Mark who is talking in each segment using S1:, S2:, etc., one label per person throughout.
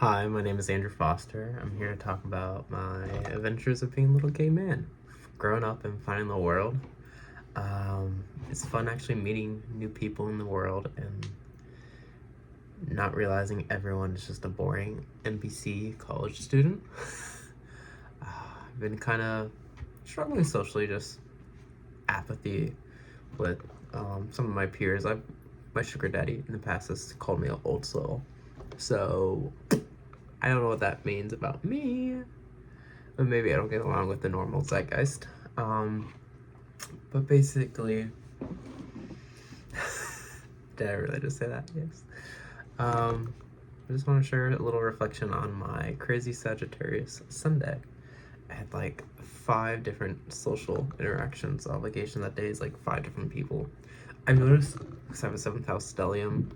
S1: Hi, my name is Andrew Foster. I'm here to talk about my adventures of being a little gay man, growing up and finding the world. It's fun actually meeting new people in the world and not realizing everyone is just a boring NPC college student. I've been kind of struggling socially, just apathy with some of my peers. My sugar daddy in the past has called me an old soul. So I don't know what that means about me. But maybe I don't get along with the normal zeitgeist. But basically, did I really just say that? Yes. I just want to share a little reflection on my crazy Sagittarius Sunday. I had like 5 different social interactions. Obligation that day is like 5 different people. I noticed because I have a 7th house stellium,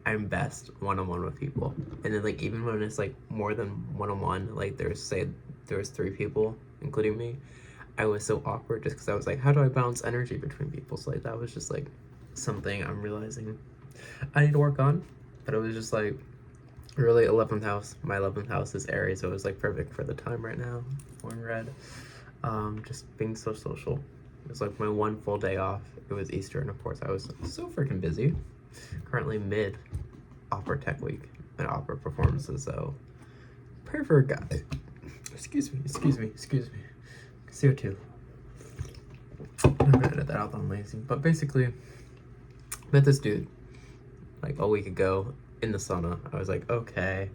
S1: I'm best one-on-one with people. And then like even when it's like more than one-on-one, like there was 3 people, including me, I was so awkward just because I was like, how do I balance energy between people? So like that was just like something I'm realizing I need to work on. But it was just like really 11th house. My 11th house is Aries, so it was like perfect for the time right now. Born red. Just being so social. It was like my one full day off. It was Easter, and of course I was so freaking busy. Currently mid opera tech week and opera performances, so perfect guy. Excuse me. CO2. I'm gonna edit that out, I'm lazy. But basically, met this dude like a week ago in the sauna. I was like, okay.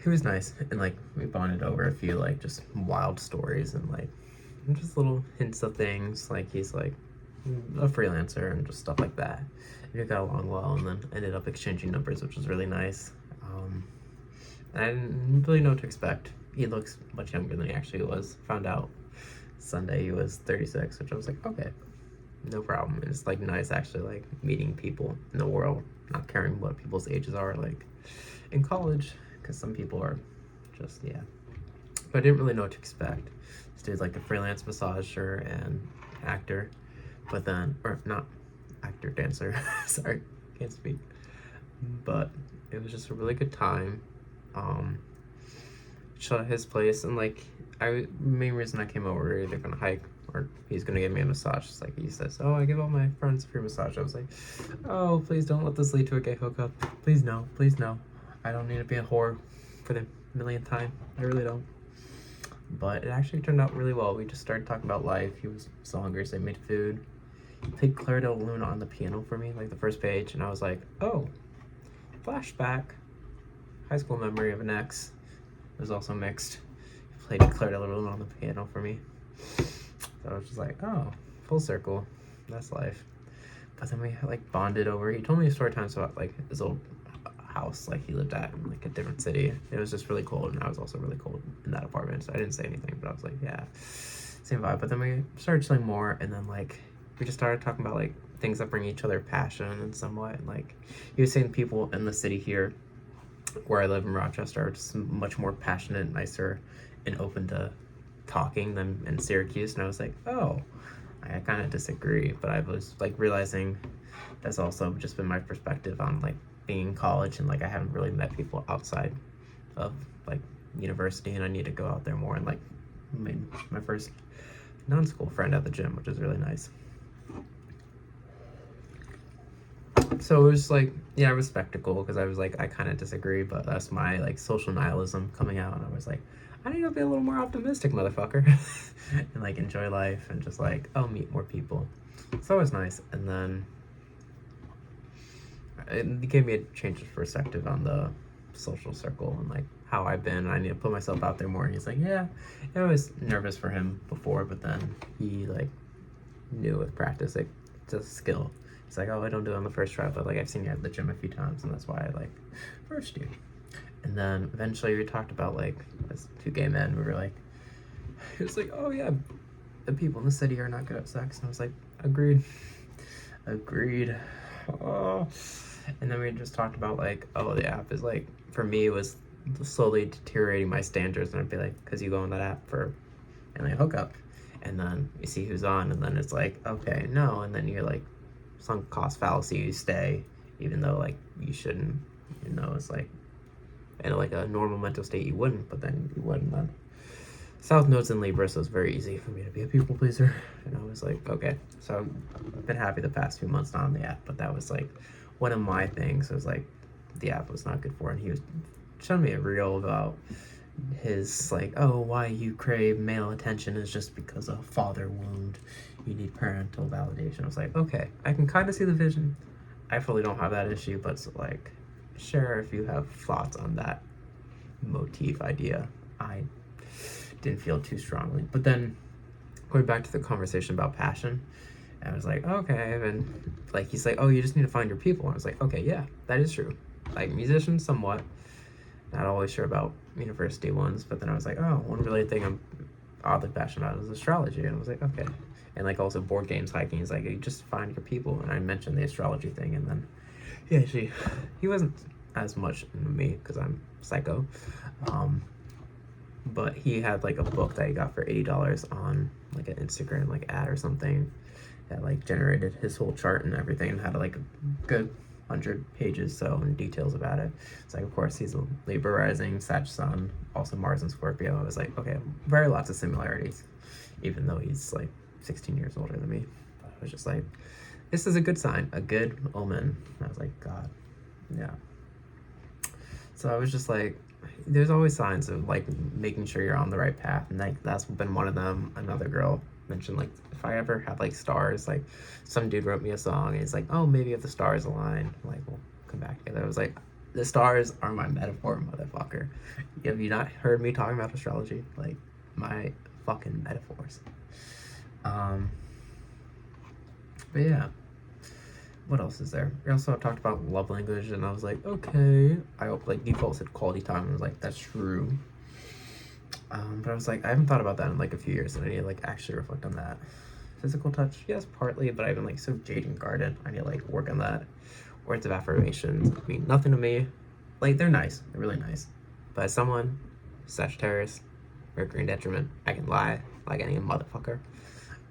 S1: He was nice, and like we bonded over a few like just wild stories and like just little hints of things. Like he's like a freelancer and just stuff like that. And we got along well, and then ended up exchanging numbers, which was really nice. And I didn't really know what to expect. He looks much younger than he actually was. Found out Sunday he was 36, which I was like, okay, no problem. And it's like nice actually like meeting people in the world, not caring what people's ages are like in college, because some people are just, yeah. But I didn't really know what to expect. This dude's like a freelance massager and actor, but then, or not actor, dancer, sorry, can't speak. But it was just a really good time. Shot at his place, and like main reason I came over, we're either gonna hike or he's gonna give me a massage. It's like he says, oh, I give all my friends free massage. I was like, oh, please don't let this lead to a gay hookup. Please no, I don't need to be a whore for the millionth time. I really don't. But it actually turned out really well. We just started talking about life. He was so hungry, so I made food. He played Claire de Luna on the piano for me, like the first page, and I was like, oh, flashback. High school memory of an ex. It was also mixed. He played Claire de Luna on the piano for me. So I was just like, oh, full circle. That's life. But then we like bonded over. He told me story times about like his old house, like he lived at in like a different city. It was just really cold, and I was also really cold in that apartment. So I didn't say anything, but I was like, yeah, same vibe. But then we started chilling more, and then like we just started talking about like things that bring each other passion and somewhat. And like he was saying people in the city here where I live in Rochester are just much more passionate, nicer, and open to talking than in Syracuse. And I was like, oh, I kind of disagree. But I was like realizing that's also just been my perspective on like being in college, and like I haven't really met people outside of like university, and I need to go out there more, and like made my first non-school friend at the gym, which is really nice. So it was like, yeah, it was spectacle because I was like, I kind of disagree, but that's my like social nihilism coming out, and I was like, I need to be a little more optimistic, motherfucker, and like enjoy life and just like, oh, meet more people. So it was nice, and then it gave me a change of perspective on the social circle and like how I've been. I need to put myself out there more. And he's like, yeah, I was nervous for him before, but then he like knew with practice, like just skill. He's like, oh, I don't do it on the first try, but like I've seen you at the gym a few times, and that's why I like first you. And then eventually we talked about like as 2 gay men, we were like, he was like, oh yeah, the people in the city are not good at sex, and I was like, agreed. Oh. And then we just talked about like, oh, the app is like, for me it was slowly deteriorating my standards, and I'd be like, because you go on that app for and like hook up, and then you see who's on, and then it's like, okay, no, and then you're like sunk cost fallacy, you stay even though like you shouldn't, it's like In like a normal mental state, you wouldn't, but then you wouldn't then. South Node's in Libra, so it's very easy for me to be a people pleaser. And I was like, okay. So I've been happy the past few months not on the app, but that was like one of my things. It was like the app was not good for, and he was showing me a reel about his like, oh, why you crave male attention is just because of father wound. You need parental validation. I was like, okay, I can kind of see the vision. I fully don't have that issue, but it's like, share if you have thoughts on that motif idea. I didn't feel too strongly. But then going back to the conversation about passion, and I was like, okay, and like he's like, oh, you just need to find your people. And I was like, okay, yeah, that is true. Like musicians, somewhat. Not always sure about university ones, but then I was like, oh, one related thing I'm oddly passionate about is astrology, and I was like, okay, and like also board games, hiking. He's like, you just find your people, and I mentioned the astrology thing, and then yeah, he wasn't as much into me because I'm psycho, but he had like a book that he got for $80 on like an Instagram like ad or something that like generated his whole chart and everything and had like a good 100 pages so and details about it. It's like, of course, he's a Libra rising, Sag Sun, also Mars and Scorpio. I was like, okay, very lots of similarities, even though he's like 16 years older than me. But I was just like, this is a good sign, a good omen. And I was like, God, yeah. So I was just like, there's always signs of like making sure you're on the right path, and like that's been one of them. Another girl mentioned like, if I ever had like stars, like some dude wrote me a song and he's like, oh, maybe if the stars align, like we'll come back together. I was like, the stars are my metaphor, motherfucker. Have you not heard me talking about astrology? Like my fucking metaphors. But yeah, what else is there? We also talked about love language, and I was like, okay. I hope like default said quality time, and I was like, that's true. But I was like, I haven't thought about that in like a few years, and I need to like actually reflect on that. Physical touch, yes, partly, but I've been like so jaded guarded. I need to like work on that. Words of affirmations mean nothing to me. Like they're nice, they're really nice. But as someone, Sagittarius, Mercury in detriment, I can lie like any motherfucker.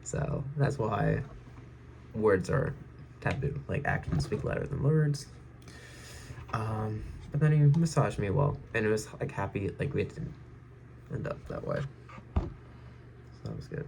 S1: So that's why words are taboo. Like actions speak louder than words. But then he massaged me well, and it was like happy. Like we didn't end up that way. So that was good.